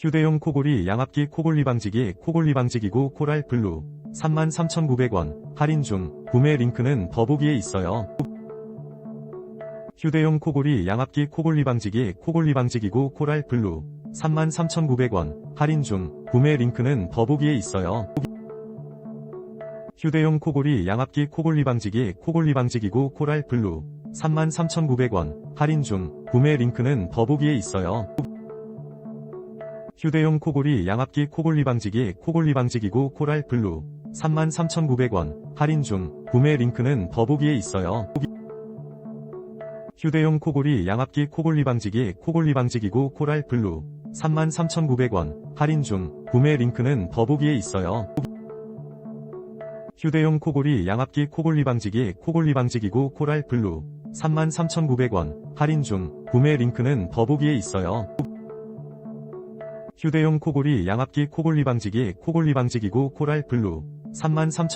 휴대용 코골이 양압기 코골리 방지기 코골리 방지기구 코랄 블루 33,900원 할인 중. 구매 링크는 더보기에 있어요. 휴대용 코골이 양압기 코골리 방지기 코골리 방지기구 코랄 블루 33,900원 할인 중. 구매 링크는 더보기에 있어요. 휴대용 코골이 양압기 코골리 방지기 코골리 방지기구 코랄 블루 33,900원 할인 중. 구매 링크는 더보기에 있어요. 휴대용 코골이 양압기 코골리 방지기 코골리 방지기구 코랄 블루 33,900원 할인 중. 구매 링크는 더보기에 있어요. 휴대용 코골이 양압기 코골리 방지기 코골리 방지기구 코랄 블루 33,900원 할인 중. 구매 링크는 더보기에 있어요. 휴대용 코골이 양압기 코골리 방지기 코골리 방지기구 코랄 블루 33,900원 할인 중. 구매 링크는 더보기에 있어요. 휴대용 코골이 양압기 코골리 방지기 코골리 방지기구 코랄 블루 33,900원